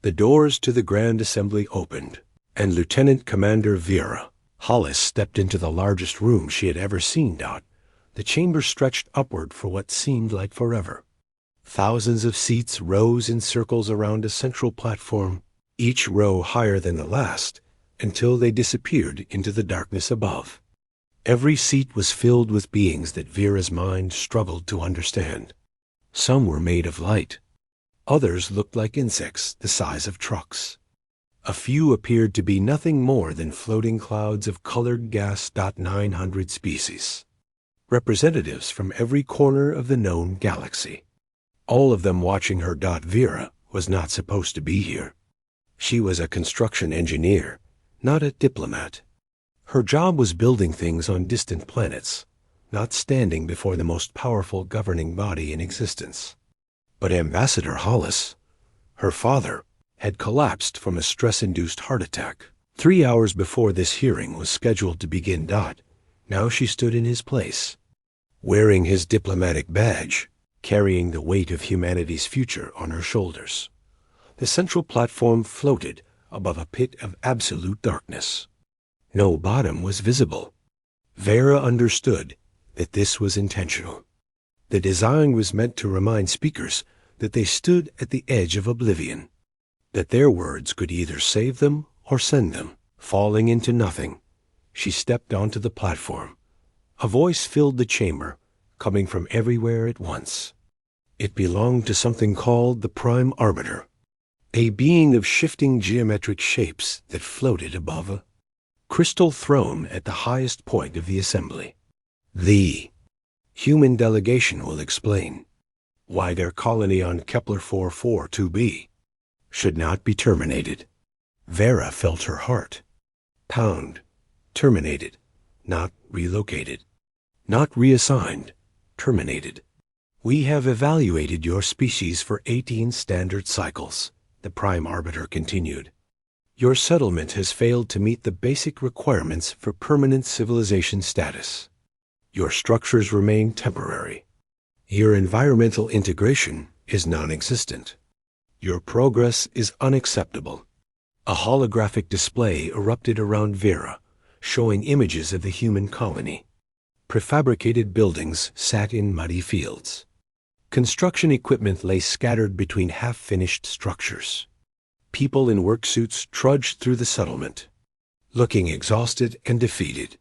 The doors to the Grand Assembly opened, and Lieutenant Commander Vera Hollis stepped into the largest room she had ever seen. The chamber stretched upward for what seemed like forever. Thousands of seats rose in circles around a central platform, each row higher than the last, until they disappeared into the darkness above. Every seat was filled with beings that Vera's mind struggled to understand. Some were made of light. Others looked like insects the size of trucks. A few appeared to be nothing more than floating clouds of colored gas. 900 species. Representatives from every corner of the known galaxy. All of them watching her. Vera was not supposed to be here. She was a construction engineer, not a diplomat. Her job was building things on distant planets, not standing before the most powerful governing body in existence. But Ambassador Hollis, her father, had collapsed from a stress-induced heart attack 3 hours before this hearing was scheduled to begin. Now she stood in his place, wearing his diplomatic badge, carrying the weight of humanity's future on her shoulders. The central platform floated above a pit of absolute darkness. No bottom was visible. Vera understood that this was intentional. The design was meant to remind speakers that they stood at the edge of oblivion, that their words could either save them or send them, falling into nothing. She stepped onto the platform. A voice filled the chamber, coming from everywhere at once. It belonged to something called the Prime Arbiter, a being of shifting geometric shapes that floated above a crystal throne at the highest point of the assembly. The human delegation will explain why their colony on Kepler 442b should not be terminated. Vera felt her heart pound. Terminated, not relocated, not reassigned, terminated. We have evaluated your species for 18 standard cycles, the Prime Arbiter continued. Your settlement has failed to meet the basic requirements for permanent civilization status. Your structures remain temporary. Your environmental integration is non-existent. Your progress is unacceptable. A holographic display erupted around Vera, showing images of the human colony. Prefabricated buildings sat in muddy fields. Construction equipment lay scattered between half-finished structures. People in worksuits trudged through the settlement, looking exhausted and defeated.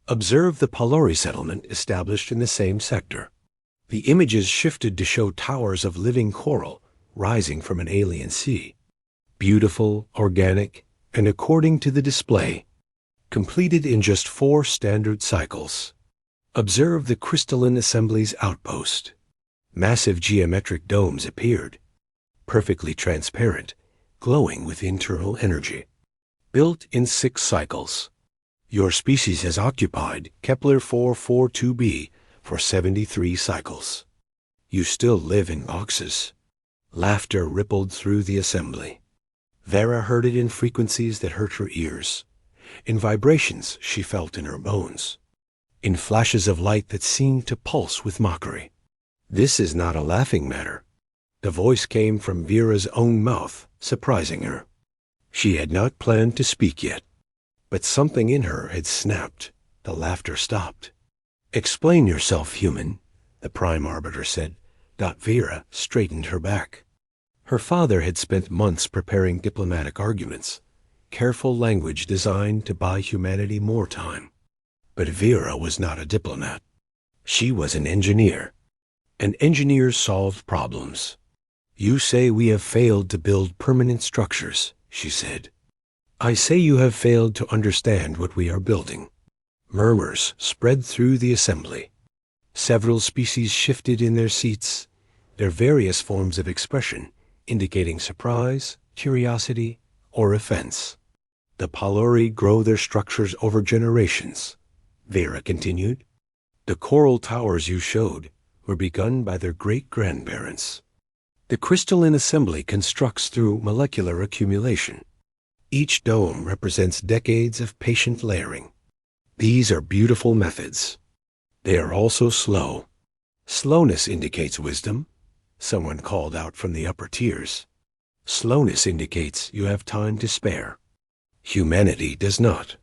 Observe the Palori settlement established in the same sector. The images shifted to show towers of living coral rising from an alien sea. Beautiful, organic, and according to the display, completed in just 4 standard cycles. Observe the crystalline assembly's outpost. Massive geometric domes appeared, perfectly transparent, glowing with internal energy. Built in 6 cycles. Your species has occupied Kepler 442b for 73 cycles. You still live in boxes. Laughter rippled through the assembly. Vera heard it in frequencies that hurt her ears, in vibrations she felt in her bones, in flashes of light that seemed to pulse with mockery. This is not a laughing matter. The voice came from Vera's own mouth, surprising her. She had not planned to speak yet, but something in her had snapped. The laughter stopped. Explain yourself, human, the Prime Arbiter said. Vera straightened her back. Her father had spent months preparing diplomatic arguments, careful language designed to buy humanity more time. But Vera was not a diplomat. She was an engineer. And engineers solved problems. You say we have failed to build permanent structures, she said. I say you have failed to understand what we are building. Murmurs spread through the assembly. Several species shifted in their seats, their various forms of expression indicating surprise, curiosity, or offense. The Palori grow their structures over generations, Vera continued. The coral towers you showed were begun by their great-grandparents. The crystalline assembly constructs through molecular accumulation. Each dome represents decades of patient layering. These are beautiful methods. They are also slow. Slowness indicates wisdom, someone called out from the upper tiers. Slowness indicates you have time to spare. Humanity does not.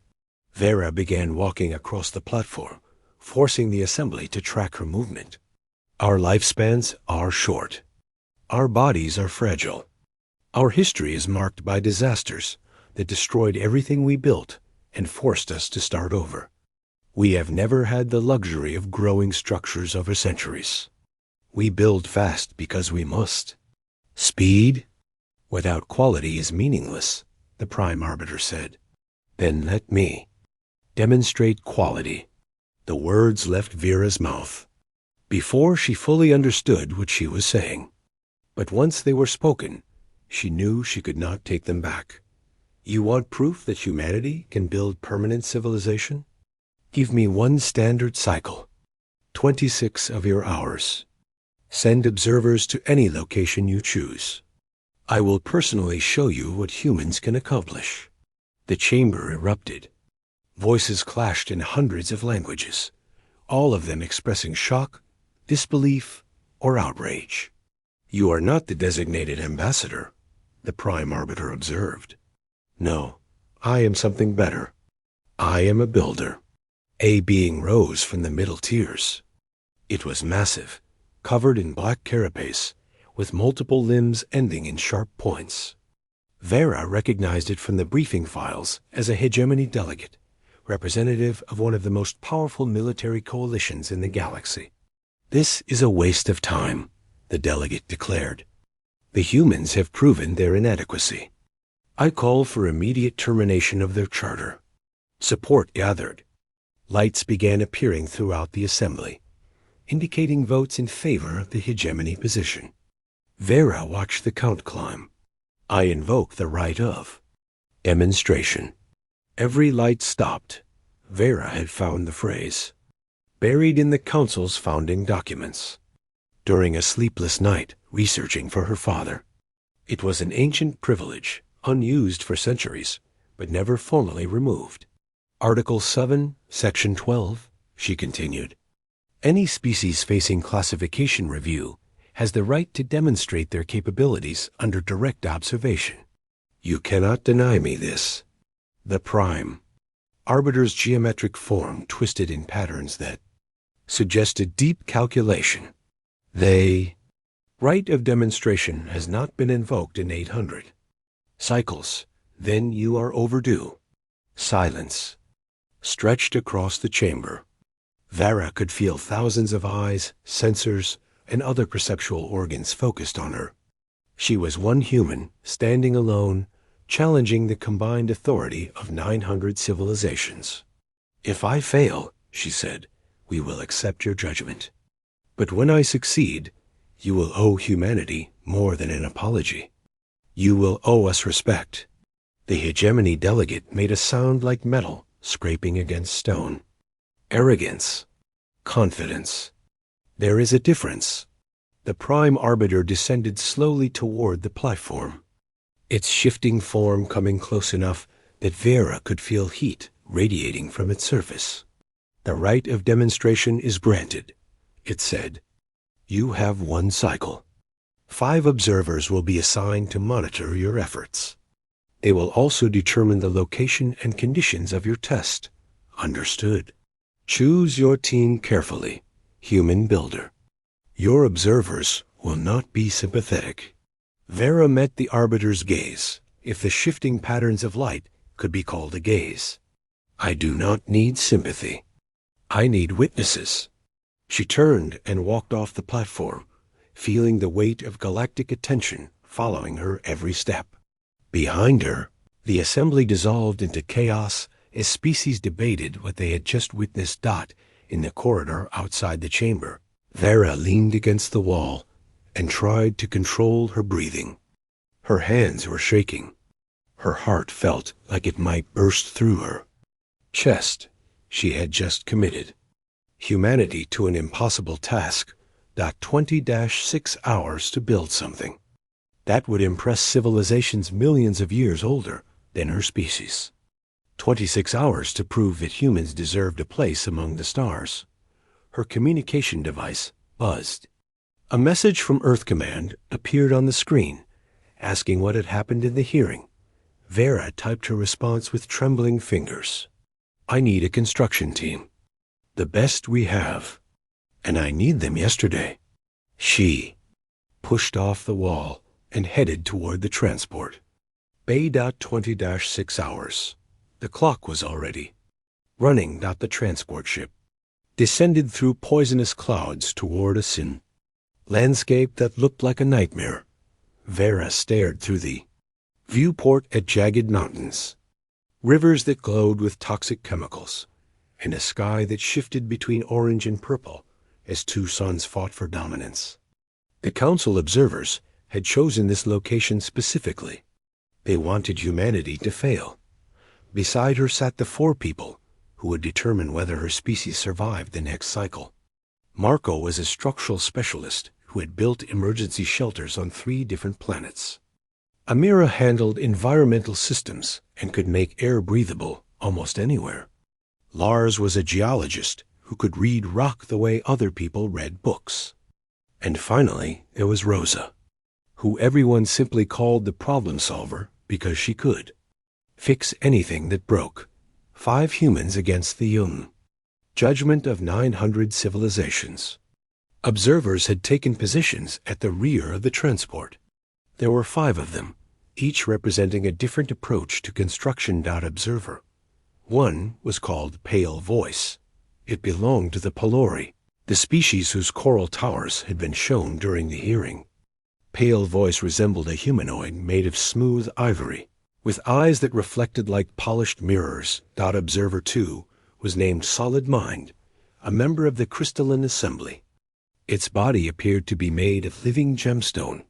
Vera began walking across the platform, forcing the assembly to track her movement. Our lifespans are short. Our bodies are fragile. Our history is marked by disasters that destroyed everything we built and forced us to start over. We have never had the luxury of growing structures over centuries. We build fast because we must. Speed without quality is meaningless, the Prime Arbiter said. Then let me demonstrate quality. The words left Vera's mouth before she fully understood what she was saying. But once they were spoken, she knew she could not take them back. You want proof that humanity can build permanent civilization? Give me one standard cycle, 26 of your hours. Send observers to any location you choose. I will personally show you what humans can accomplish. The chamber erupted. Voices clashed in hundreds of languages, all of them expressing shock, disbelief, or outrage. You are not the designated ambassador, the Prime Arbiter observed. No, I am something better. I am a builder. A being rose from the middle tiers. It was massive, covered in black carapace, with multiple limbs ending in sharp points. Vera recognized it from the briefing files as a hegemony delegate, representative of one of the most powerful military coalitions in the galaxy. This is a waste of time, the delegate declared. The humans have proven their inadequacy. I call for immediate termination of their charter. Support gathered. Lights began appearing throughout the assembly, indicating votes in favor of the hegemony position. Vera watched the count climb. I invoke the right of demonstration. Every light stopped. Vera had found the phrase, buried in the Council's founding documents. During a sleepless night, researching for her father. It was an ancient privilege, unused for centuries, but never formally removed. Article 7, Section 12, she continued. Any species facing classification review has the right to demonstrate their capabilities under direct observation. You cannot deny me this. The Prime Arbiter's geometric form twisted in patterns that suggested deep calculation. Right of demonstration has not been invoked in 800. Cycles, then you are overdue. Silence stretched across the chamber. Vera could feel thousands of eyes, sensors, and other perceptual organs focused on her. She was one human, standing alone, challenging the combined authority of 900 civilizations. If I fail, she said, we will accept your judgment. But when I succeed, you will owe humanity more than an apology. You will owe us respect. The hegemony delegate made a sound like metal scraping against stone. Arrogance. Confidence. There is a difference. The Prime Arbiter descended slowly toward the platform, its shifting form coming close enough that Vera could feel heat radiating from its surface. The right of demonstration is granted, it said. You have one cycle. 5 observers will be assigned to monitor your efforts. They will also determine the location and conditions of your test. Understood. Choose your team carefully, human builder. Your observers will not be sympathetic. Vera met the Arbiter's gaze, if the shifting patterns of light could be called a gaze. I do not need sympathy. I need witnesses. She turned and walked off the platform, feeling the weight of galactic attention following her every step. Behind her, the assembly dissolved into chaos as species debated what they had just witnessed. In the corridor outside the chamber, Vera leaned against the wall and tried to control her breathing. Her hands were shaking. Her heart felt like it might burst through her chest. She had just committed humanity to an impossible task. 20-6 hours to build something that would impress civilizations millions of years older than her species. 26 hours to prove that humans deserved a place among the stars. Her communication device buzzed. A message from Earth Command appeared on the screen, asking what had happened in the hearing. Vera typed her response with trembling fingers. "I need a construction team. The best we have. And I need them yesterday." She pushed off the wall and headed toward the transport. Bay. 20-6 hours. The clock was already running. The transport ship descended through poisonous clouds toward a sin landscape that looked like a nightmare. Vera stared through the viewport at jagged mountains, rivers that glowed with toxic chemicals, and a sky that shifted between orange and purple as two suns fought for dominance. The Council observers had chosen this location specifically. They wanted humanity to fail. Beside her sat the 4 people who would determine whether her species survived the next cycle. Marco was a structural specialist who had built emergency shelters on 3 different planets. Amira handled environmental systems and could make air breathable almost anywhere. Lars was a geologist who could read rock the way other people read books. And finally, there was Rosa, who everyone simply called the problem solver because she could fix anything that broke. 5 humans against the Jung. Judgment of 900 civilizations. Observers had taken positions at the rear of the transport. There were 5 of them, each representing a different approach to construction. Observer 1 was called Pale Voice. It belonged to the Pelori, the species whose coral towers had been shown during the hearing. Pale Voice resembled a humanoid made of smooth ivory, with eyes that reflected like polished mirrors. Observer 2 was named Solid Mind, a member of the Crystalline Assembly. Its body appeared to be made of living gemstone,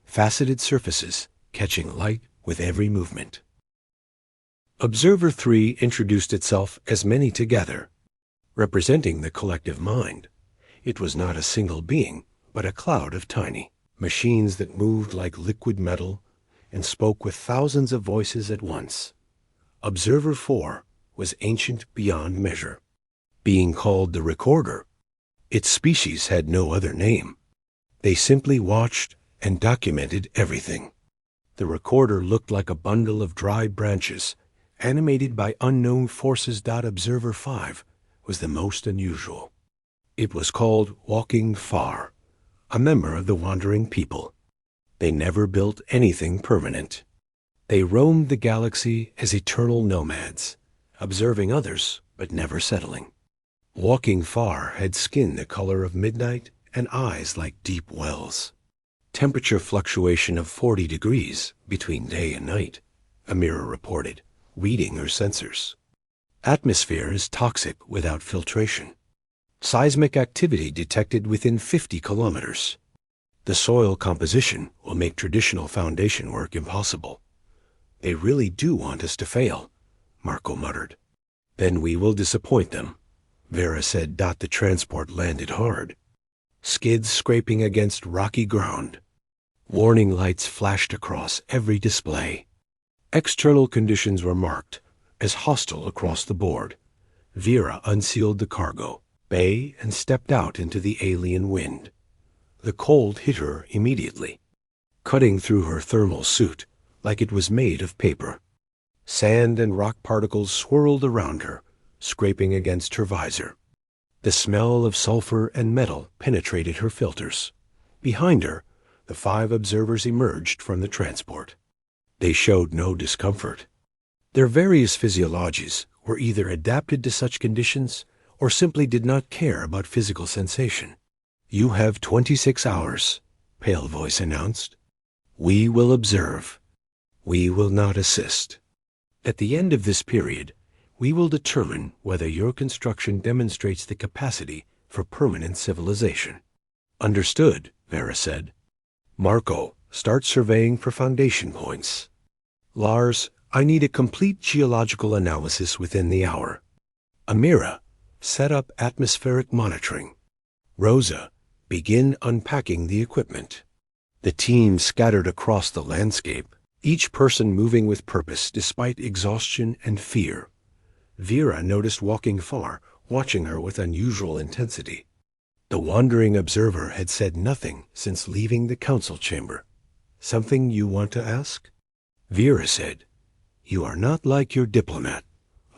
faceted surfaces catching light with every movement. Observer 3 introduced itself as Many Together, representing the collective mind. It was not a single being, but a cloud of tiny machines that moved like liquid metal and spoke with thousands of voices at once. Observer 4 was ancient beyond measure, being called the Recorder. Its species had no other name. They simply watched and documented everything. The Recorder looked like a bundle of dry branches, animated by unknown forces. Observer 5 was the most unusual. It was called Walking Far, a member of the Wandering People. They never built anything permanent. They roamed the galaxy as eternal nomads, observing others but never settling. Walking Far had skin the color of midnight and eyes like deep wells. Temperature fluctuation of 40 degrees between day and night, Amira reported, reading her sensors. Atmosphere is toxic without filtration. Seismic activity detected within 50 kilometers. The soil composition will make traditional foundation work impossible. They really do want us to fail, Marco muttered. Then we will disappoint them, Vera said. The transport landed hard, skids scraping against rocky ground. Warning lights flashed across every display. External conditions were marked as hostile across the board. Vera unsealed the cargo bay and stepped out into the alien wind. The cold hit her immediately, cutting through her thermal suit like it was made of paper. Sand and rock particles swirled around her, scraping against her visor. The smell of sulfur and metal penetrated her filters. Behind her, the 5 observers emerged from the transport. They showed no discomfort. Their various physiologies were either adapted to such conditions or simply did not care about physical sensation. "You have 26 hours, Pale Voice announced. "We will observe. We will not assist. At the end of this period, we will determine whether your construction demonstrates the capacity for permanent civilization." "Understood," Vera said. "Marco, start surveying for foundation points. Lars, I need a complete geological analysis within the hour. Amira, set up atmospheric monitoring. Rosa, begin unpacking the equipment." The team scattered across the landscape, each person moving with purpose despite exhaustion and fear. Vera noticed Walking Far, watching her with unusual intensity. The wandering observer had said nothing since leaving the council chamber. Something you want to ask? Vera said. You are not like your diplomat,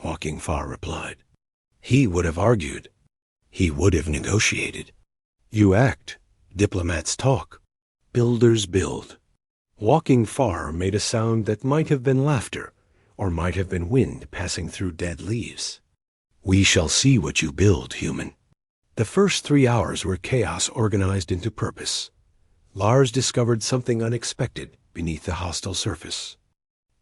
Walking Far replied. He would have argued. He would have negotiated. You act. Diplomats talk. Builders build. Walking Far made a sound that might have been laughter, or might have been wind passing through dead leaves. We shall see what you build, human. The first 3 hours were chaos organized into purpose. Lars discovered something unexpected beneath the hostile surface.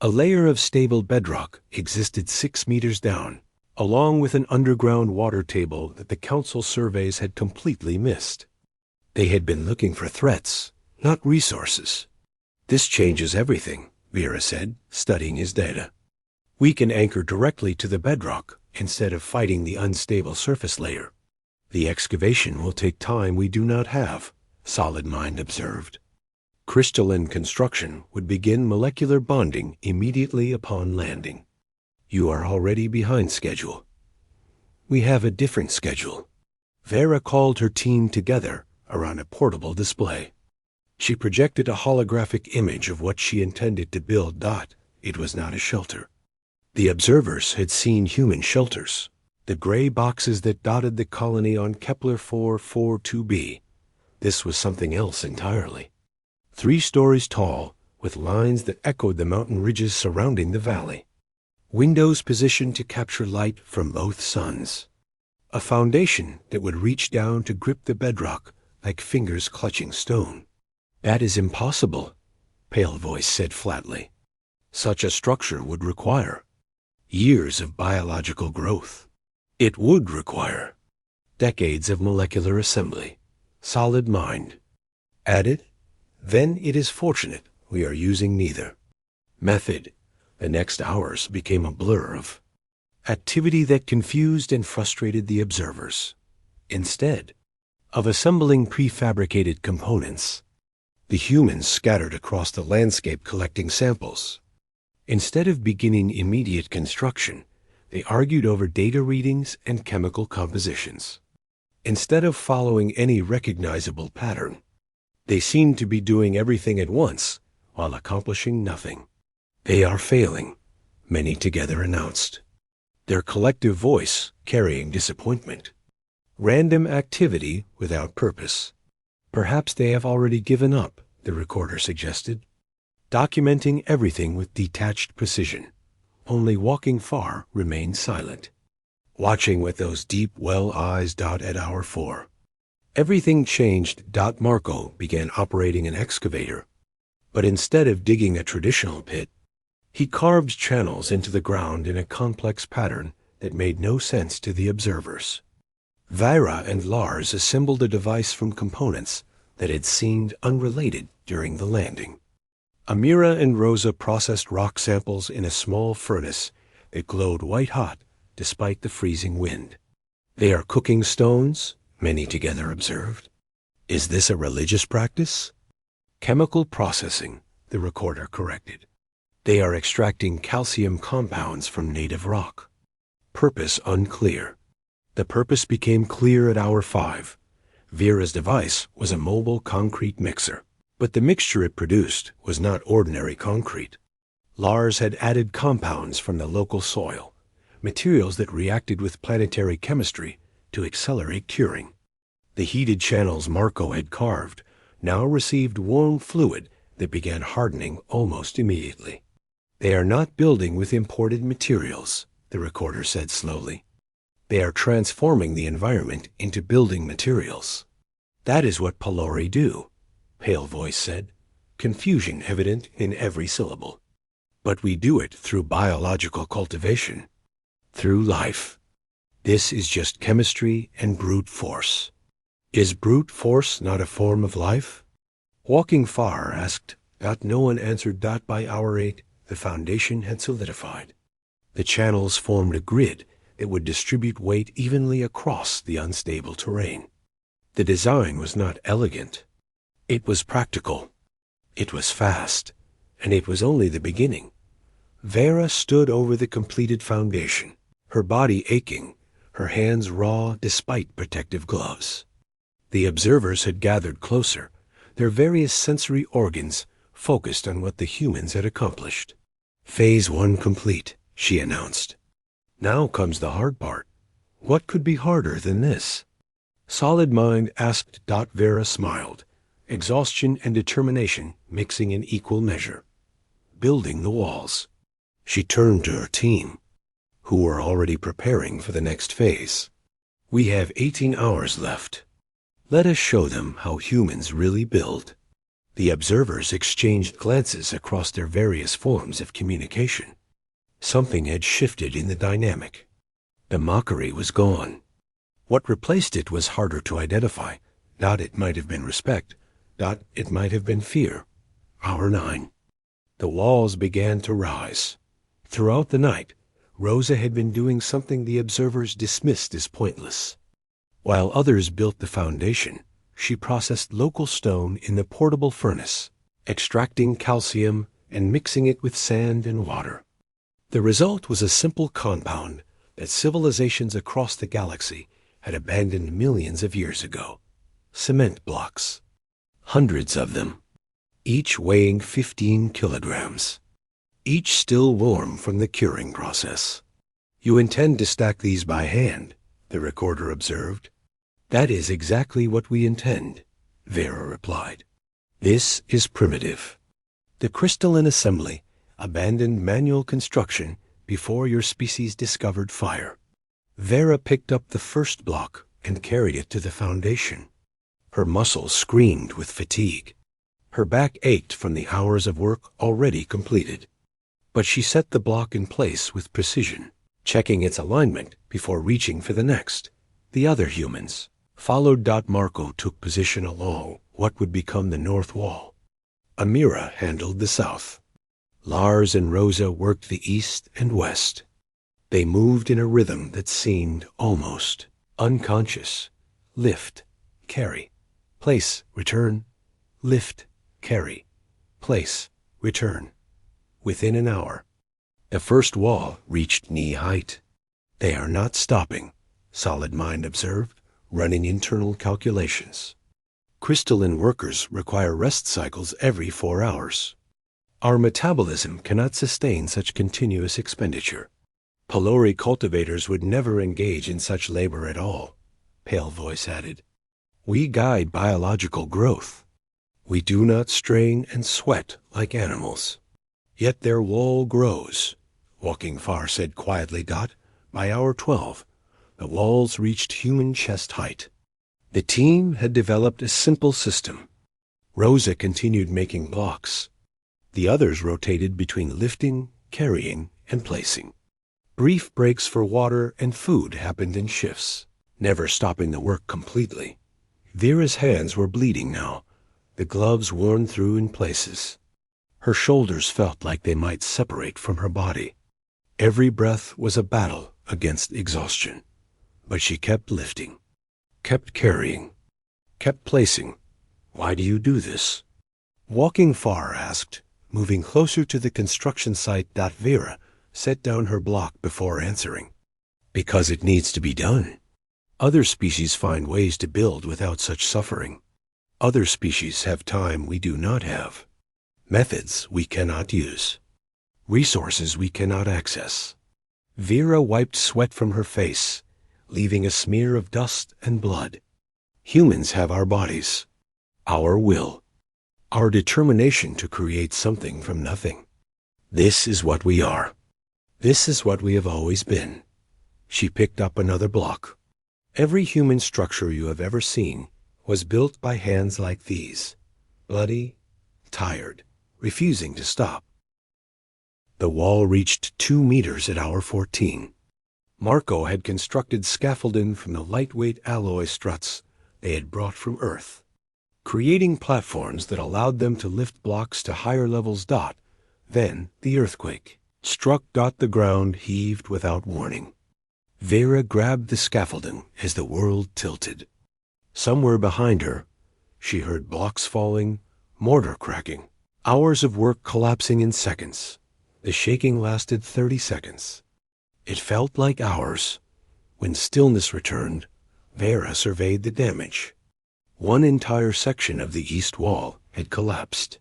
A layer of stable bedrock existed 6 meters down, along with an underground water table that the Council surveys had completely missed. They had been looking for threats, not resources. This changes everything, Vera said, studying his data. We can anchor directly to the bedrock instead of fighting the unstable surface layer. The excavation will take time we do not have, Solid Mind observed. Crystalline construction would begin molecular bonding immediately upon landing. You are already behind schedule. We have a different schedule. Vera called her team together around a portable display. She projected a holographic image of what she intended to build. It was not a shelter. The observers had seen human shelters, the gray boxes that dotted the colony on Kepler 442b. This was something else entirely. 3 stories tall, with lines that echoed the mountain ridges surrounding the valley. Windows positioned to capture light from both suns. A foundation that would reach down to grip the bedrock like fingers clutching stone. That is impossible, Pale Voice said flatly. Such a structure would require years of biological growth. It would require decades of molecular assembly. Solid Mind added, then it is fortunate we are using neither method. The next hours became a blur of activity that confused and frustrated the observers. Instead of assembling prefabricated components, the humans scattered across the landscape collecting samples. Instead of beginning immediate construction, they argued over data readings and chemical compositions. Instead of following any recognizable pattern, they seemed to be doing everything at once while accomplishing nothing. They are failing, many together announced, their collective voice carrying disappointment. Random activity without purpose. Perhaps they have already given up, the recorder suggested, documenting everything with detached precision. Only Walking Far remained silent, watching with those deep well eyes. At hour 4. Everything changed. Marco began operating an excavator, but instead of digging a traditional pit, he carved channels into the ground in a complex pattern that made no sense to the observers. Vera and Lars assembled a device from components that had seemed unrelated during the landing. Amira and Rosa processed rock samples in a small furnace that glowed white-hot despite the freezing wind. They are cooking stones, many together observed. Is this a religious practice? Chemical processing, the recorder corrected. They are extracting calcium compounds from native rock. Purpose unclear. The purpose became clear at hour 5. Vera's device was a mobile concrete mixer, but the mixture it produced was not ordinary concrete. Lars had added compounds from the local soil, materials that reacted with planetary chemistry to accelerate curing. The heated channels Marco had carved now received warm fluid that began hardening almost immediately. They are not building with imported materials, the recorder said slowly. They are transforming the environment into building materials. That is what Pelori do, Pale Voice said, confusion evident in every syllable. But we do it through biological cultivation, through life. This is just chemistry and brute force. Is brute force not a form of life? Walking Far asked. No one answered. By hour 8, the foundation had solidified. The channels formed a grid that would distribute weight evenly across the unstable terrain. The design was not elegant. It was practical. It was fast. And it was only the beginning. Vera stood over the completed foundation, her body aching, her hands raw despite protective gloves. The observers had gathered closer, their various sensory organs focused on what the humans had accomplished. "Phase 1 complete," she announced. "Now comes the hard part. What could be harder than this?" Solid Mind asked. Vera smiled, exhaustion and determination mixing in equal measure. "Building the walls." She turned to her team, who were already preparing for the next phase. "We have 18 hours left. Let us show them how humans really build." The observers exchanged glances across their various forms of communication. Something had shifted in the dynamic. The mockery was gone. What replaced it was harder to identify. It might have been respect. It might have been fear. Hour 9. The walls began to rise. Throughout the night, Rosa had been doing something the observers dismissed as pointless. While others built the foundation, she processed local stone in the portable furnace, extracting calcium and mixing it with sand and water. The result was a simple compound that civilizations across the galaxy had abandoned millions of years ago. Cement blocks. Hundreds of them, each weighing 15 kilograms. Each still warm from the curing process. "You intend to stack these by hand," the recorder observed. "That is exactly what we intend," Vera replied. "This is primitive. The crystalline assembly abandoned manual construction before your species discovered fire." Vera picked up the first block and carried it to the foundation. Her muscles screamed with fatigue. Her back ached from the hours of work already completed. But she set the block in place with precision, checking its alignment before reaching for the next. The other humans followed. Marco took position along what would become the north wall. Amira handled the south. Lars and Rosa worked the east and west. They moved in a rhythm that seemed almost unconscious. Lift, carry, place, return, lift, carry, place, return. Within an hour, the first wall reached knee height. "They are not stopping," Solid Mind observed, running internal calculations. "Crystalline workers require rest cycles every 4 hours. Our metabolism cannot sustain such continuous expenditure. Pelori cultivators would never engage in such labor at all," Pale Voice added. "We guide biological growth. We do not strain and sweat like animals." "Yet their wall grows," Walking Far said quietly. "By hour 12, the walls reached human chest height." The team had developed a simple system. Rosa continued making blocks. The others rotated between lifting, carrying, and placing. Brief breaks for water and food happened in shifts, never stopping the work completely. Vera's hands were bleeding now, the gloves worn through in places. Her shoulders felt like they might separate from her body. Every breath was a battle against exhaustion. But she kept lifting, kept carrying, kept placing. "Why do you do this?" Walking Far asked, moving closer to the construction site. Vera set down her block before answering. "Because it needs to be done. Other species find ways to build without such suffering. Other species have time we do not have. Methods we cannot use. Resources we cannot access." Vera wiped sweat from her face, leaving a smear of dust and blood. "Humans have our bodies, our will, our determination to create something from nothing. This is what we are. This is what we have always been." She picked up another block. "Every human structure you have ever seen was built by hands like these, bloody, tired, refusing to stop." The wall reached 2 meters at hour 14. Marco had constructed scaffolding from the lightweight alloy struts they had brought from Earth, creating platforms that allowed them to lift blocks to higher levels. Then the earthquake struck. The ground heaved without warning. Vera grabbed the scaffolding as the world tilted. Somewhere behind her, she heard blocks falling, mortar cracking, hours of work collapsing in seconds. The shaking lasted 30 seconds. It felt like hours. When stillness returned, Vera surveyed the damage. One entire section of the east wall had collapsed.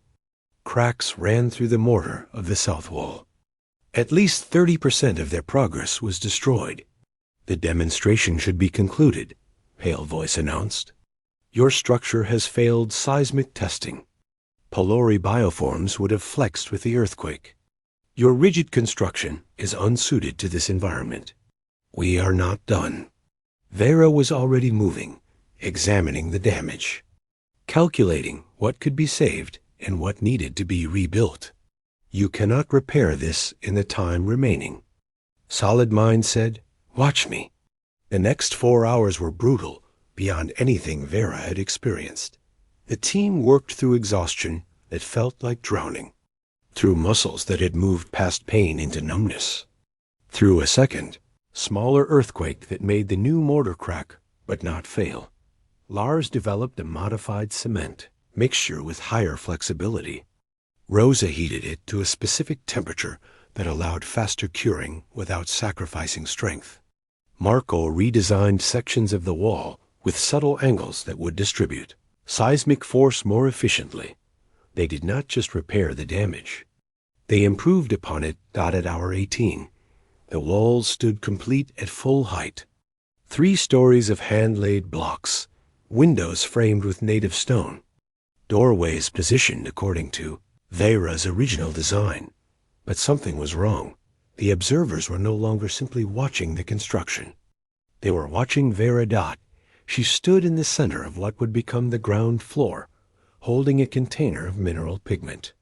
Cracks ran through the mortar of the south wall. At least 30% of their progress was destroyed. The demonstration should be concluded, Pale Voice announced. Your structure has failed seismic testing. Pylori bioforms would have flexed with the earthquake. Your rigid construction is unsuited to this environment. We are not done. Vera was already moving, examining the damage, calculating what could be saved and what needed to be rebuilt. You cannot repair this in the time remaining. Solid Mind said, "Watch me." The next 4 hours were brutal, beyond anything Vera had experienced. The team worked through exhaustion that felt like drowning, through muscles that had moved past pain into numbness, through a second, smaller earthquake that made the new mortar crack but not fail. Lars developed a modified cement mixture with higher flexibility. Rosa heated it to a specific temperature that allowed faster curing without sacrificing strength. Marco redesigned sections of the wall with subtle angles that would distribute seismic force more efficiently. They did not just repair the damage. They improved upon it. At hour 18, the walls stood complete at full height. 3 stories of hand-laid blocks, windows framed with native stone, doorways positioned according to Vera's original design. But something was wrong. The observers were no longer simply watching the construction. They were watching Vera. She stood in the center of what would become the ground floor, holding a container of mineral pigment.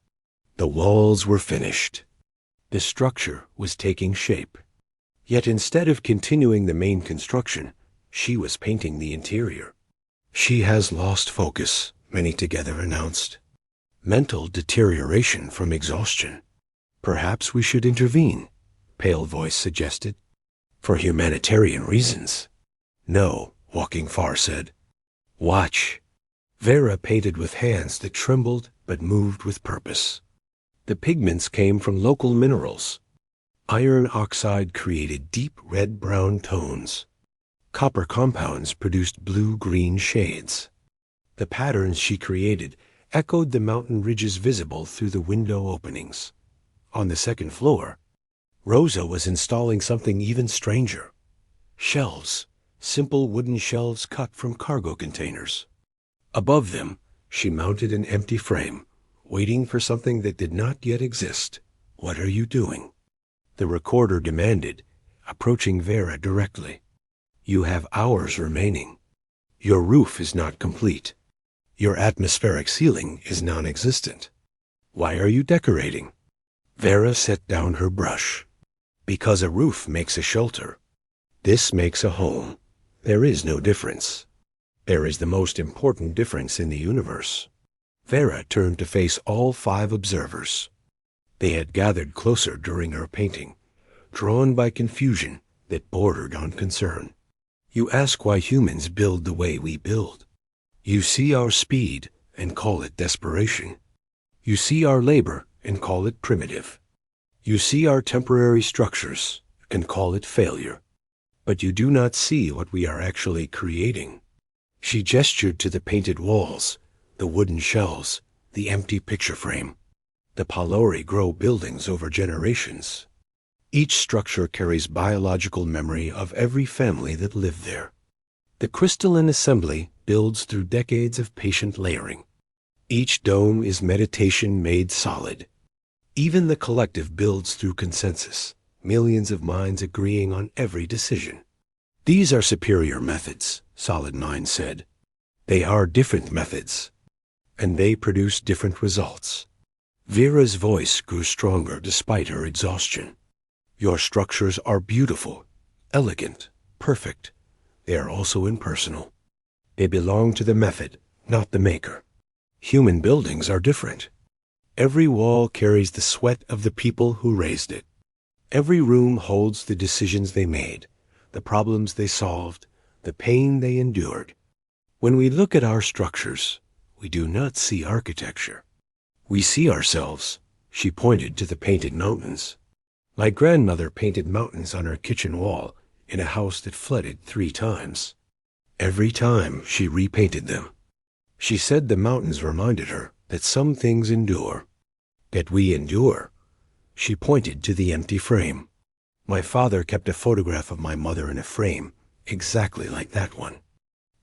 The walls were finished. The structure was taking shape. Yet instead of continuing the main construction, she was painting the interior. She has lost focus, many together announced. Mental deterioration from exhaustion. Perhaps we should intervene, Pale Voice suggested. For humanitarian reasons. No, Walking Far said. Watch. Vera painted with hands that trembled but moved with purpose. The pigments came from local minerals. Iron oxide created deep red-brown tones. Copper compounds produced blue-green shades. The patterns she created echoed the mountain ridges visible through the window openings. On the second floor, Rosa was installing something even stranger. Shelves, simple wooden shelves cut from cargo containers. Above them, she mounted an empty frame, waiting for something that did not yet exist. What are you doing? The recorder demanded, approaching Vera directly. You have hours remaining. Your roof is not complete. Your atmospheric ceiling is non-existent. Why are you decorating? Vera set down her brush. Because a roof makes a shelter. This makes a home. There is no difference. There is the most important difference in the universe. Vera turned to face all 5 observers. They had gathered closer during her painting, drawn by confusion that bordered on concern. You ask why humans build the way we build. You see our speed and call it desperation. You see our labor and call it primitive. You see our temporary structures and call it failure. But you do not see what we are actually creating. She gestured to the painted walls, the wooden shelves, the empty picture frame. The Pylori grow buildings over generations. Each structure carries biological memory of every family that lived there. The crystalline assembly builds through decades of patient layering. Each dome is meditation made solid. Even the collective builds through consensus, millions of minds agreeing on every decision. These are superior methods, Solid Mind said. They are different methods, and they produce different results. Vera's voice grew stronger despite her exhaustion. Your structures are beautiful, elegant, perfect. They are also impersonal. They belong to the method, not the maker. Human buildings are different. Every wall carries the sweat of the people who raised it. Every room holds the decisions they made, the problems they solved, the pain they endured. When we look at our structures, we do not see architecture. We see ourselves. She pointed to the painted mountains. My grandmother painted mountains on her kitchen wall in a house that flooded 3 times. Every time she repainted them. She said the mountains reminded her that some things endure. that we endure." She pointed to the empty frame. "My father kept a photograph of my mother in a frame, exactly like that one.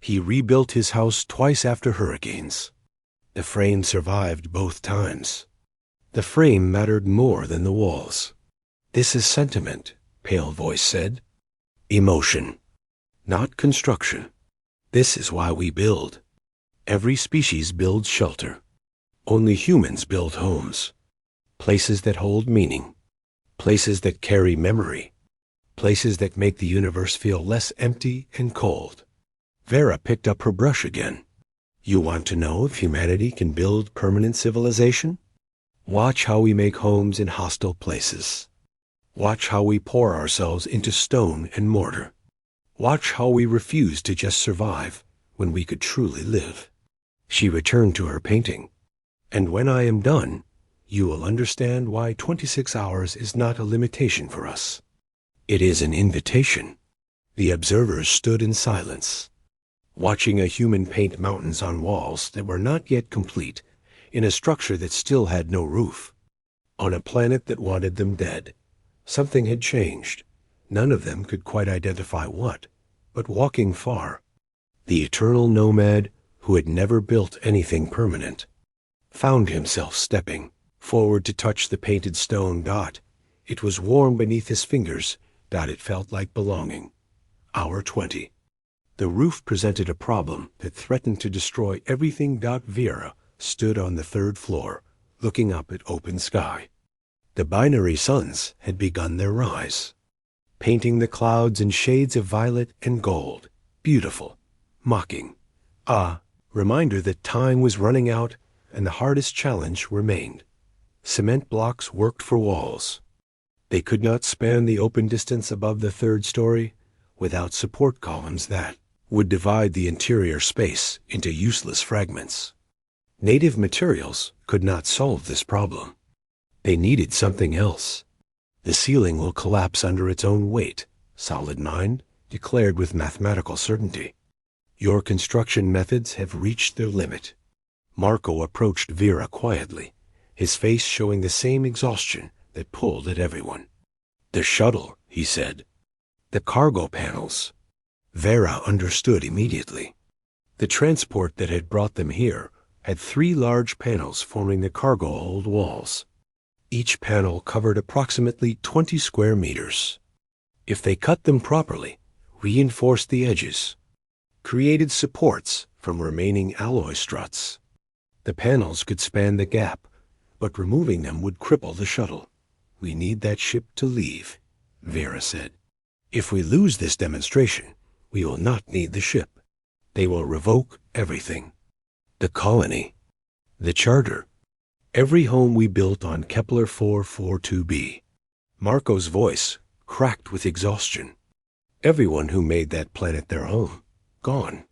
He rebuilt his house twice after hurricanes. The frame survived both times. The frame mattered more than the walls." "This is sentiment," Pale Voice said. "Emotion, not construction. This is why we build. Every species builds shelter. Only humans build homes. Places that hold meaning. Places that carry memory. Places that make the universe feel less empty and cold." Vera picked up her brush again. "You want to know if humanity can build permanent civilization? Watch how we make homes in hostile places. Watch how we pour ourselves into stone and mortar. Watch how we refuse to just survive when we could truly live." She returned to her painting. "And when I am done, you will understand why 26 hours is not a limitation for us. It is an invitation." The observers stood in silence, watching a human paint mountains on walls that were not yet complete, in a structure that still had no roof. On a planet that wanted them dead, something had changed. None of them could quite identify what, but walking far, the eternal nomad who had never built anything permanent found himself stepping forward to touch the painted stone. It was warm beneath his fingers. It felt like belonging. Hour 20. The roof presented a problem that threatened to destroy everything. Vera stood on the 3rd floor, looking up at open sky. The binary suns had begun their rise, painting the clouds in shades of violet and gold, beautiful, mocking. Reminder that time was running out and the hardest challenge remained. Cement blocks worked for walls. They could not span the open distance above the 3rd story without support columns that would divide the interior space into useless fragments. Native materials could not solve this problem. They needed something else. "The ceiling will collapse under its own weight," Solid Mind declared with mathematical certainty. "Your construction methods have reached their limit." Marco approached Vera quietly, his face showing the same exhaustion that pulled at everyone. "The shuttle," he said. "The cargo panels." Vera understood immediately. The transport that had brought them here had 3 large panels forming the cargo hold walls. Each panel covered approximately 20 square meters. If they cut them properly, reinforced the edges, created supports from remaining alloy struts, the panels could span the gap, but removing them would cripple the shuttle. "We need that ship to leave," Vera said. "If we lose this demonstration, we will not need the ship. They will revoke everything. The colony, the charter, every home we built on Kepler 442b. Marco's voice cracked with exhaustion. Everyone who made that planet their home, gone.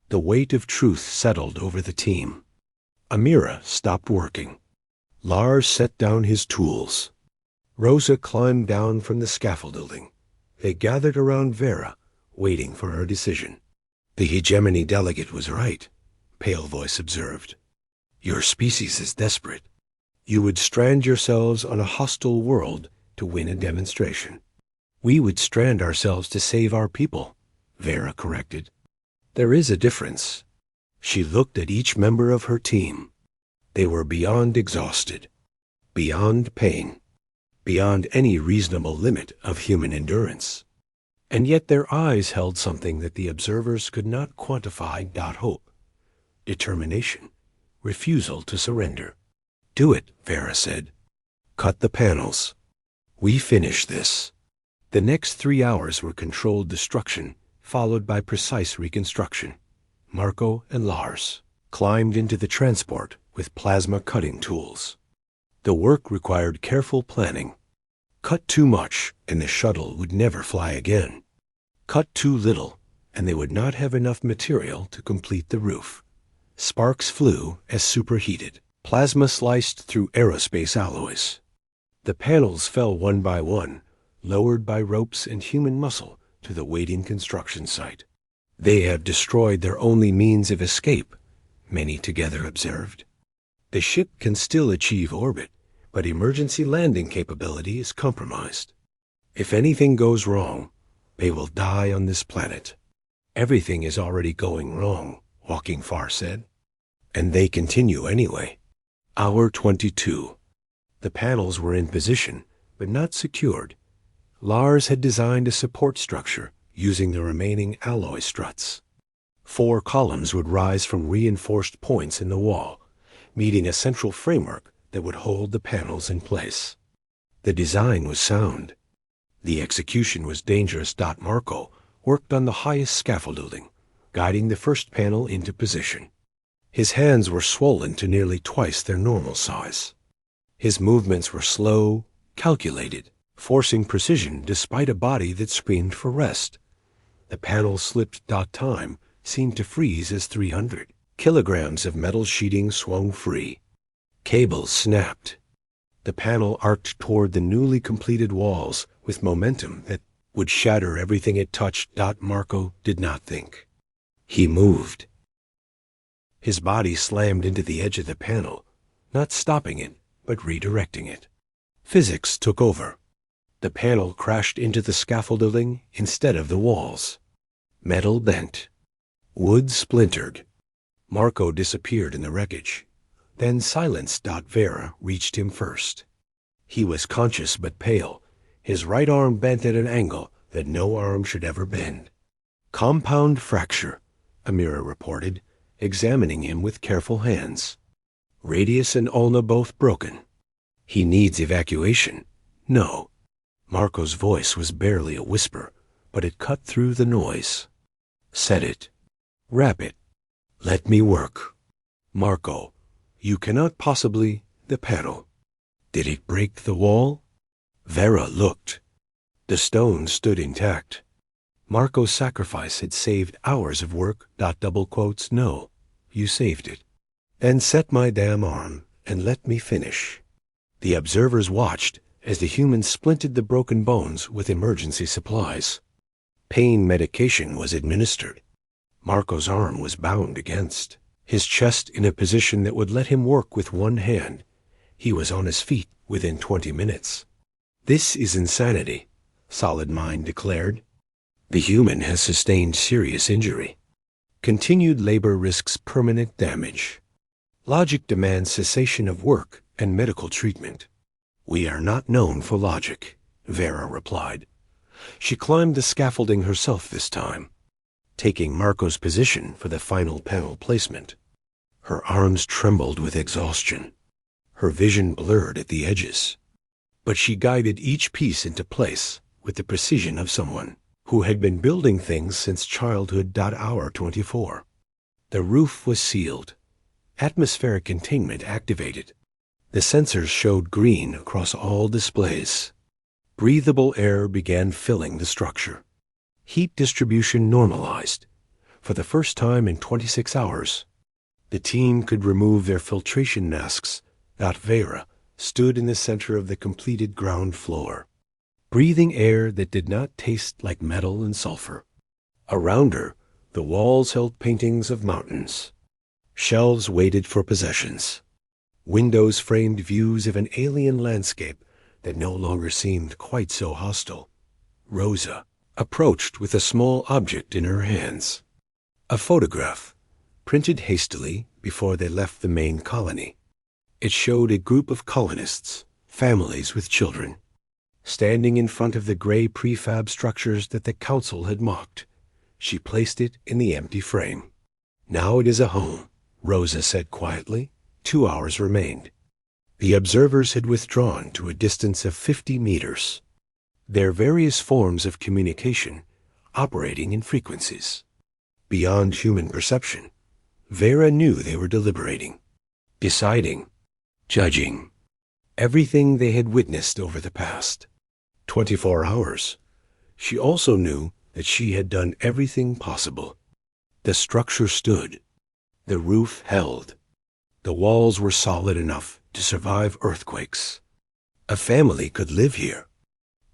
The weight of truth settled over the team. Amira stopped working. Lars set down his tools. Rosa climbed down from the scaffolding. They gathered around Vera, waiting for her decision. "The hegemony delegate was right," Pale Voice observed. "Your species is desperate. You would strand yourselves on a hostile world to win a demonstration." "We would strand ourselves to save our people," Vera corrected. "There is a difference." She looked at each member of her team. They were beyond exhausted, beyond pain, beyond any reasonable limit of human endurance. And yet their eyes held something that the observers could not quantify. Hope, determination, refusal to surrender. "Do it," Vera said. "Cut the panels. We finish this." The next 3 hours were controlled destruction, followed by precise reconstruction. Marco and Lars climbed into the transport with plasma cutting tools. The work required careful planning. Cut too much, and the shuttle would never fly again. Cut too little, and they would not have enough material to complete the roof. Sparks flew as superheated. Plasma sliced through aerospace alloys. The panels fell one by one, lowered by ropes and human muscle to the waiting construction site. "They have destroyed their only means of escape," many together observed. "The ship can still achieve orbit, but emergency landing capability is compromised. If anything goes wrong, they will die on this planet. Everything is already going wrong, MoonHFY said. And they continue anyway. Hour 22. The panels were in position, but not secured. Lars had designed a support structure using the remaining alloy struts. 4 columns would rise from reinforced points in the wall, meeting a central framework that would hold the panels in place. The design was sound. The execution was dangerous. Marco worked on the highest scaffolding, guiding the first panel into position. His hands were swollen to nearly twice their normal size. His movements were slow, calculated, forcing precision despite a body that screamed for rest. The panel slipped. Time seemed to freeze as 300 kilograms of metal sheeting swung free. Cables snapped. The panel arced toward the newly completed walls with momentum that would shatter everything it touched. Marco did not think. He moved. His body slammed into the edge of the panel, not stopping it, but redirecting it. Physics took over. The panel crashed into the scaffolding instead of the walls. Metal bent. Wood splintered. Marco disappeared in the wreckage. Then silence. Vera reached him first. He was conscious but pale, his right arm bent at an angle that no arm should ever bend. Compound fracture, Amira reported, examining him with careful hands. Radius and ulna both broken. He needs evacuation. No. Marco's voice was barely a whisper, but it cut through the noise. Set it. Wrap it. Let me work. Marco, you cannot possibly... The panel. Did it break the wall? Vera looked. The stone stood intact. Marco's sacrifice had saved hours of work. No, you saved it. Then set my damn arm and let me finish. The observers watched as the humans splinted the broken bones with emergency supplies. Pain medication was administered. Marco's arm was bound against, his chest in a position that would let him work with one hand. He was on his feet within 20 minutes. This is insanity, Solid Mind declared. The human has sustained serious injury. Continued labor risks permanent damage. Logic demands cessation of work and medical treatment. We are not known for logic, Vera replied. She climbed the scaffolding herself this time, taking Marco's position for the final panel placement. Her arms trembled with exhaustion. Her vision blurred at the edges. But she guided each piece into place with the precision of someone who had been building things since childhood. Hour 24. The roof was sealed. Atmospheric containment activated. The sensors showed green across all displays. Breathable air began filling the structure. Heat distribution normalized. For the first time in 26 hours, the team could remove their filtration masks. Vera stood in the center of the completed ground floor, breathing air that did not taste like metal and sulfur. Around her, the walls held paintings of mountains. Shelves waited for possessions. Windows framed views of an alien landscape that no longer seemed quite so hostile. Rosa approached with a small object in her hands. A photograph, printed hastily before they left the main colony. It showed a group of colonists, families with children, standing in front of the gray prefab structures that the council had mocked. She placed it in the empty frame. Now it is a home, Rosa said quietly. 2 hours remained. The observers had withdrawn to a distance of 50 meters. Their various forms of communication operating in frequencies beyond human perception. Vera knew they were deliberating, deciding, judging everything they had witnessed over the past 24 hours. She also knew that she had done everything possible. The structure stood. The roof held. The walls were solid enough to survive earthquakes. A family could live here.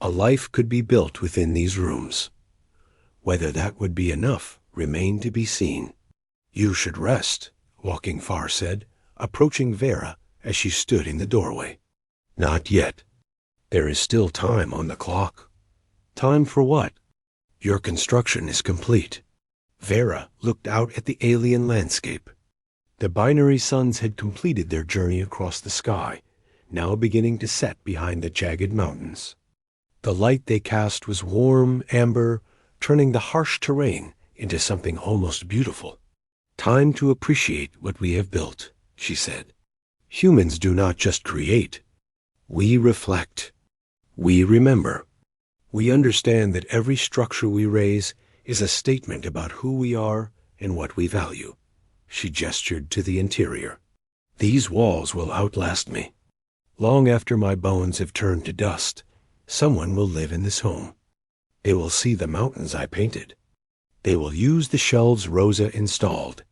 A life could be built within these rooms. Whether that would be enough remained to be seen. You should rest, MoonHFY said, approaching Vera as she stood in the doorway. Not yet. There is still time on the clock. Time for what? Your construction is complete. Vera looked out at the alien landscape. The binary suns had completed their journey across the sky, now beginning to set behind the jagged mountains. The light they cast was warm, amber, turning the harsh terrain into something almost beautiful. Time to appreciate what we have built, she said. Humans do not just create. We reflect. We remember. We understand that every structure we raise is a statement about who we are and what we value. She gestured to the interior. These walls will outlast me. Long after my bones have turned to dust, someone will live in this home. They will see the mountains I painted. They will use the shelves Rosa installed.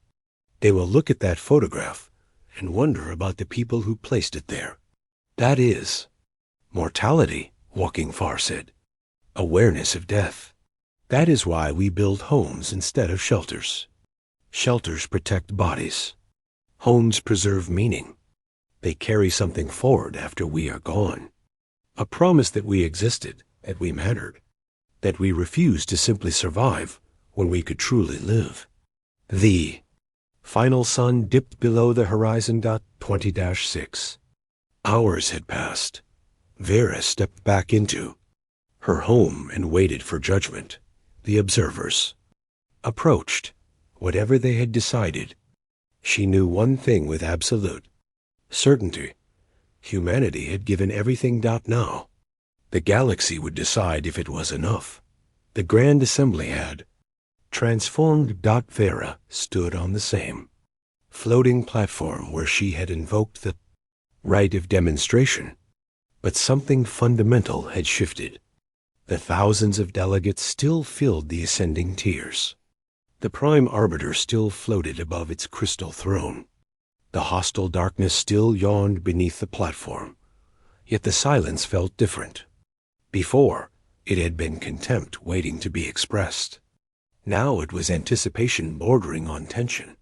They will look at that photograph and wonder about the people who placed it there. That is mortality, Walking Far said. Awareness of death. That is why we build homes instead of shelters. Shelters protect bodies. Homes preserve meaning. They carry something forward after we are gone. A promise that we existed, that we mattered, that we refused to simply survive when we could truly live. The final sun dipped below the horizon. 20-6. Hours had passed. Vera stepped back into her home and waited for judgment. The observers approached. Whatever they had decided, she knew one thing with absolute certainty. Humanity had given everything. Now, the galaxy would decide if it was enough. The Grand Assembly had transformed. Vera stood on the same floating platform where she had invoked the right of demonstration. But something fundamental had shifted. The thousands of delegates still filled the ascending tiers. The Prime Arbiter still floated above its crystal throne. The hostile darkness still yawned beneath the platform. Yet the silence felt different. Before, it had been contempt waiting to be expressed. Now it was anticipation bordering on tension.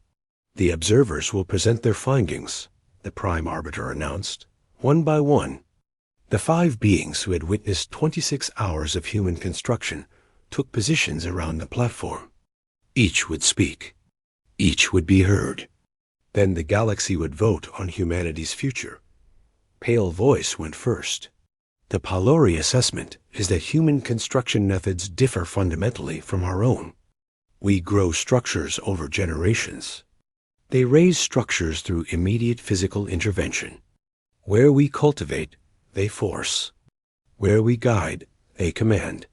The observers will present their findings, the Prime Arbiter announced, one by one. The 5 beings who had witnessed 26 hours of human construction took positions around the platform. Each would speak. Each would be heard. Then the galaxy would vote on humanity's future. Pale Voice went first. The Palori assessment is that human construction methods differ fundamentally from our own. We grow structures over generations. They raise structures through immediate physical intervention. Where we cultivate, they force. Where we guide, they command.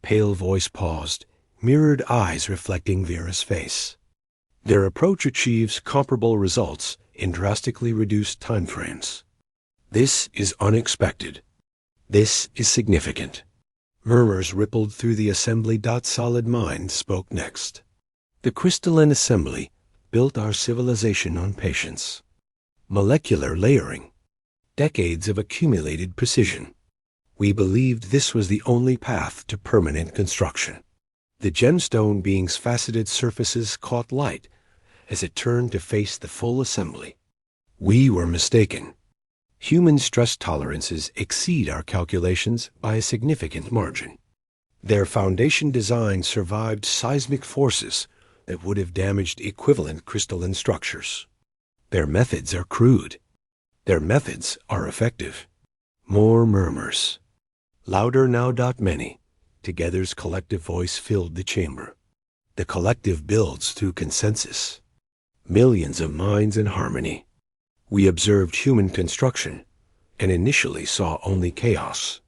Pale Voice paused, mirrored eyes reflecting Vera's face. Their approach achieves comparable results in drastically reduced timeframes. This is unexpected. This is significant. Murmurs rippled through the assembly. Solid Mind spoke next. The crystalline assembly built our civilization on patience. Molecular layering. Decades of accumulated precision. We believed this was the only path to permanent construction. The gemstone being's faceted surfaces caught light as it turned to face the full assembly. We were mistaken. Human stress tolerances exceed our calculations by a significant margin. Their foundation design survived seismic forces that would have damaged equivalent crystalline structures. Their methods are crude. Their methods are effective. More murmurs. Louder now. Many. Together's collective voice filled the chamber. The collective builds through consensus. Millions of minds in harmony. We observed human construction and initially saw only chaos.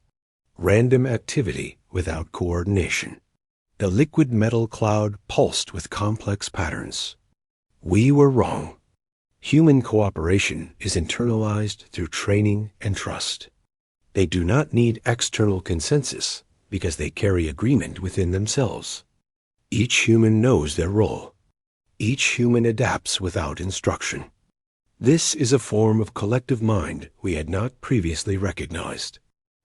Random activity without coordination. The liquid metal cloud pulsed with complex patterns. We were wrong. Human cooperation is internalized through training and trust. They do not need external consensus because they carry agreement within themselves. Each human knows their role. Each human adapts without instruction. This is a form of collective mind we had not previously recognized.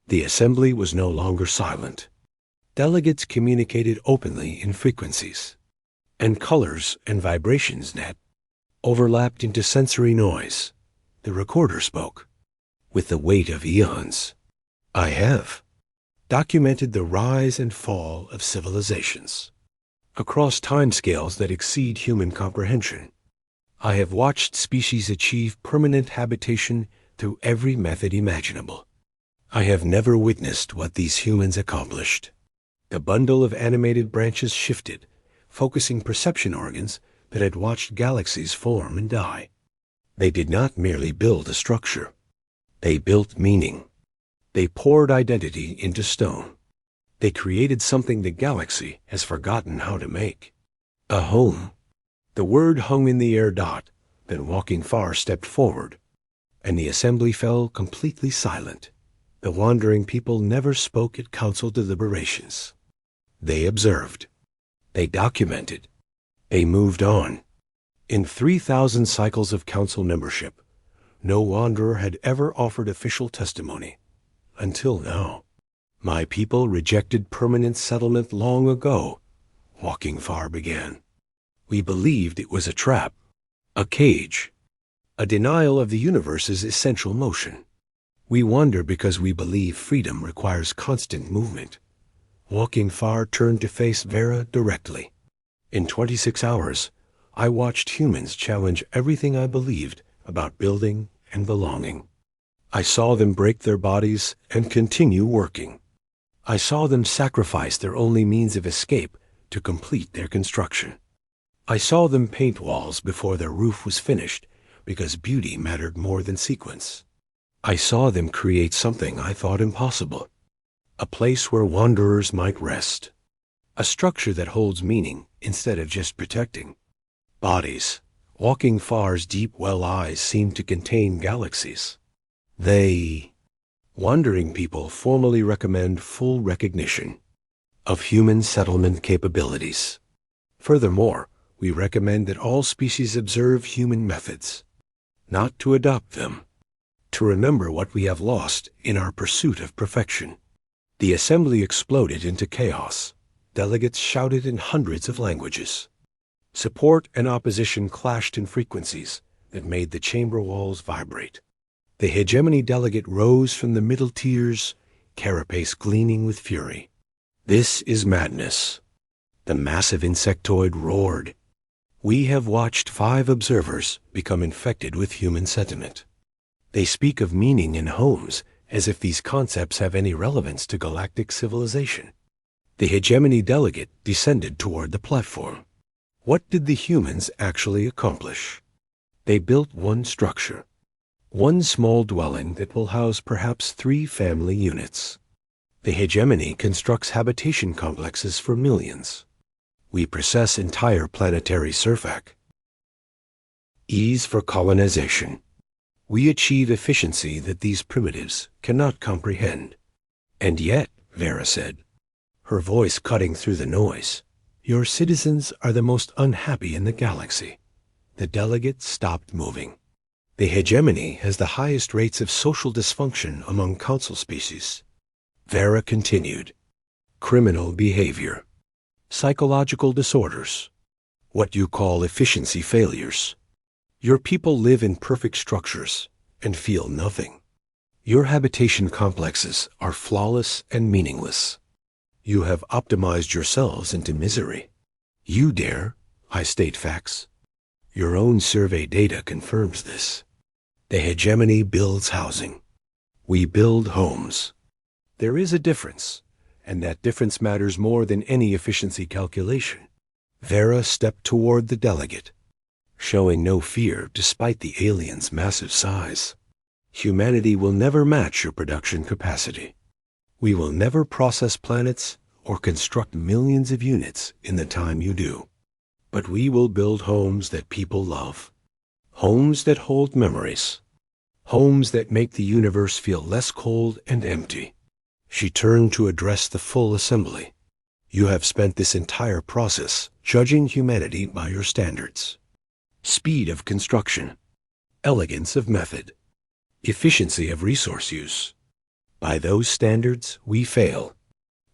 The assembly was no longer silent. Delegates communicated openly in frequencies, and colors and vibrations overlapped into sensory noise. The recorder spoke. with the weight of eons. I have documented the rise and fall of civilizations across timescales that exceed human comprehension. I have watched species achieve permanent habitation through every method imaginable. I have never witnessed what these humans accomplished. The bundle of animated branches shifted, focusing perception organs that had watched galaxies form and die. They did not merely build a structure. They built meaning. They poured identity into stone. They created something the galaxy has forgotten how to make. A home. The word hung in the air. Then Walking Far stepped forward, and the assembly fell completely silent. The wandering people never spoke at council deliberations. They observed. They documented. They moved on. In 3,000 cycles of council membership, no wanderer had ever offered official testimony. Until now. My people rejected permanent settlement long ago, Walking Far began. We believed it was a trap, a cage, a denial of the universe's essential motion. We wander because we believe freedom requires constant movement. Walking Far turned to face Vera directly. In 26 hours, I watched humans challenge everything I believed about building and belonging. I saw them break their bodies and continue working. I saw them sacrifice their only means of escape to complete their construction. I saw them paint walls before their roof was finished because beauty mattered more than sequence. I saw them create something I thought impossible, a place where wanderers might rest, a structure that holds meaning instead of just protecting. Bodies. Walking Far's deep well eyes seemed to contain galaxies. Wandering people formally recommend full recognition of human settlement capabilities. Furthermore, we recommend that all species observe human methods, not to adopt them, to remember what we have lost in our pursuit of perfection. The assembly exploded into chaos. Delegates shouted in hundreds of languages. Support and opposition clashed in frequencies that made the chamber walls vibrate. The hegemony delegate rose from the middle tiers, carapace gleaming with fury. This is madness. The massive insectoid roared. We have watched 5 observers become infected with human sentiment. They speak of meaning in homes as if these concepts have any relevance to galactic civilization. The hegemony delegate descended toward the platform. What did the humans actually accomplish? They built one structure. One small dwelling that will house perhaps 3 family units. The hegemony constructs habitation complexes for millions. We process entire planetary surfac. Ease for colonization. We achieve efficiency that these primitives cannot comprehend. And yet, Vera said, her voice cutting through the noise, your citizens are the most unhappy in the galaxy. The delegate stopped moving. The hegemony has the highest rates of social dysfunction among council species. Vera continued. Criminal behavior. Psychological disorders. What you call efficiency failures. Your people live in perfect structures and feel nothing. Your habitation complexes are flawless and meaningless. You have optimized yourselves into misery. You dare, I state facts. Your own survey data confirms this. The hegemony builds housing. We build homes. There is a difference, and that difference matters more than any efficiency calculation. Vera stepped toward the delegate, showing no fear despite the alien's massive size. Humanity will never match your production capacity. We will never process planets or construct millions of units in the time you do. But we will build homes that people love. Homes that hold memories. Homes that make the universe feel less cold and empty. She turned to address the full assembly. You have spent this entire process judging humanity by your standards. Speed of construction. Elegance of method. Efficiency of resource use. By those standards, we fail.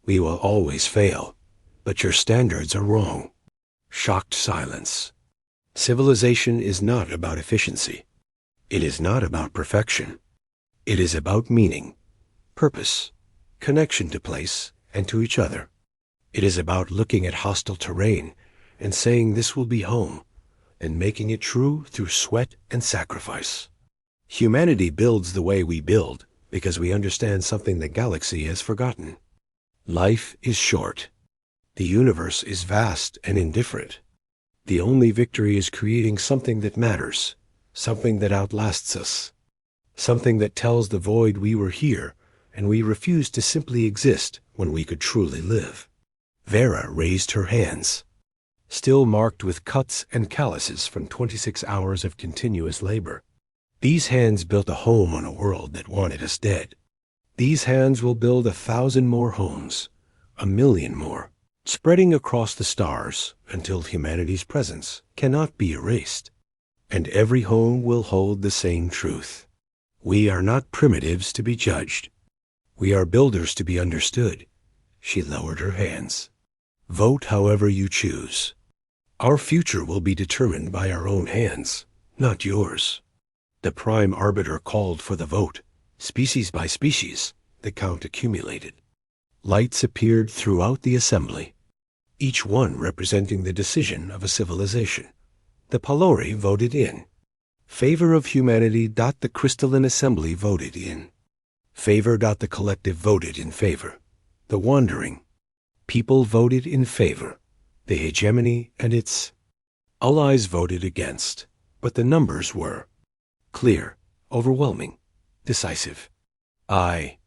We will always fail, but your standards are wrong. Shocked silence. Civilization is not about efficiency. It is not about perfection. It is about meaning, purpose, connection to place and to each other. It is about looking at hostile terrain and saying this will be home, and making it true through sweat and sacrifice. Humanity builds the way we build because we understand something the galaxy has forgotten. Life is short. The universe is vast and indifferent. The only victory is creating something that matters, something that outlasts us, something that tells the void we were here and we refuse to simply exist when we could truly live. Vera raised her hands, still marked with cuts and calluses from 26 hours of continuous labor. These hands built a home on a world that wanted us dead. These hands will build 1,000 more homes, 1,000,000 more, spreading across the stars until humanity's presence cannot be erased. And every home will hold the same truth. We are not primitives to be judged. We are builders to be understood. She lowered her hands. Vote however you choose. Our future will be determined by our own hands, not yours. The prime arbiter called for the vote. Species by species, the count accumulated. Lights appeared throughout the assembly, each one representing the decision of a civilization. The Palori voted in. Favor of humanity. The crystalline assembly voted in. Favor. The collective voted in favor. The wandering people voted in favor. The hegemony and its allies voted against, but the numbers were clear, overwhelming, decisive. A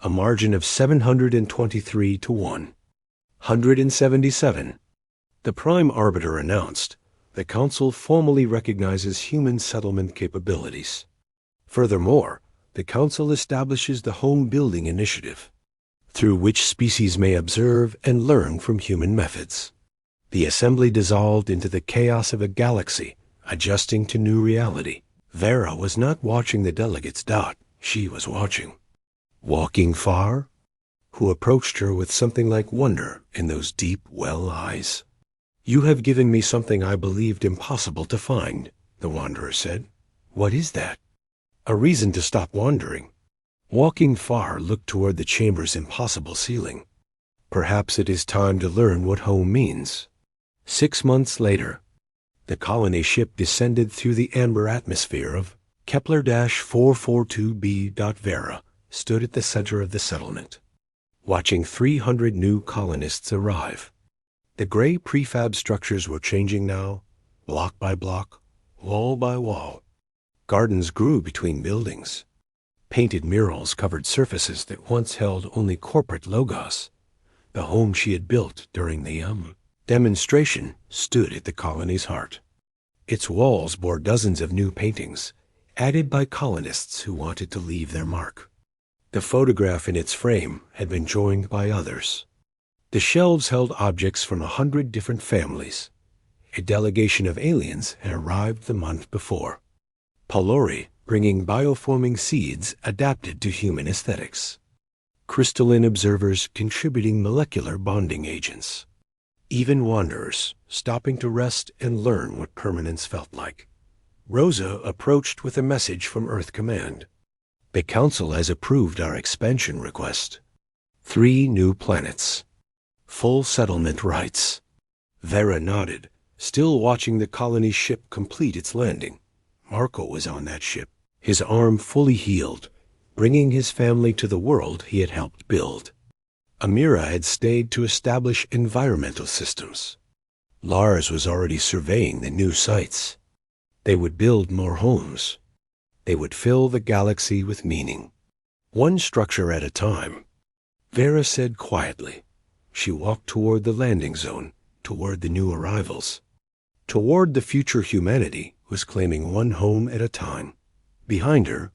margin of 723 to 177. The prime arbiter announced, the council formally recognizes human settlement capabilities. Furthermore, the council establishes the home building initiative, through which species may observe and learn from human methods. The assembly dissolved into the chaos of a galaxy, adjusting to new reality. Vera was not watching the delegates. She was watching Walking Far, who approached her with something like wonder in those deep well eyes. You have given me something I believed impossible to find, the wanderer said. What is that? A reason to stop wandering. Walking Far looked toward the chamber's impossible ceiling. Perhaps it is time to learn what home means. 6 months later, the colony ship descended through the amber atmosphere of Kepler-442b. Vera stood at the center of the settlement, watching 300 new colonists arrive. The gray prefab structures were changing now, block by block, wall by wall. Gardens grew between buildings. Painted murals covered surfaces that once held only corporate logos. The home she had built during the demonstration stood at the colony's heart. Its walls bore dozens of new paintings, added by colonists who wanted to leave their mark. The photograph in its frame had been joined by others. The shelves held objects from 100 different families. A delegation of aliens had arrived the month before. Palori, bringing bioforming seeds adapted to human aesthetics. Crystalline observers contributing molecular bonding agents. Even wanderers, stopping to rest and learn what permanence felt like. Rosa approached with a message from Earth Command. The Council has approved our expansion request. 3 new planets. Full settlement rights. Vera nodded, still watching the colony ship complete its landing. Marco was on that ship, his arm fully healed, bringing his family to the world he had helped build. Amira had stayed to establish environmental systems. Lars was already surveying the new sites. They would build more homes. They would fill the galaxy with meaning. One structure at a time. Vera said quietly. She walked toward the landing zone, toward the new arrivals. Toward the future humanity was claiming one home at a time. Behind her,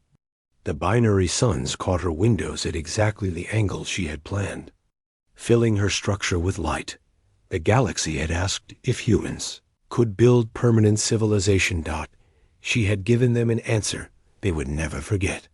the binary suns caught her windows at exactly the angle she had planned, filling her structure with light. The galaxy had asked if humans could build permanent civilization. She had given them an answer they would never forget.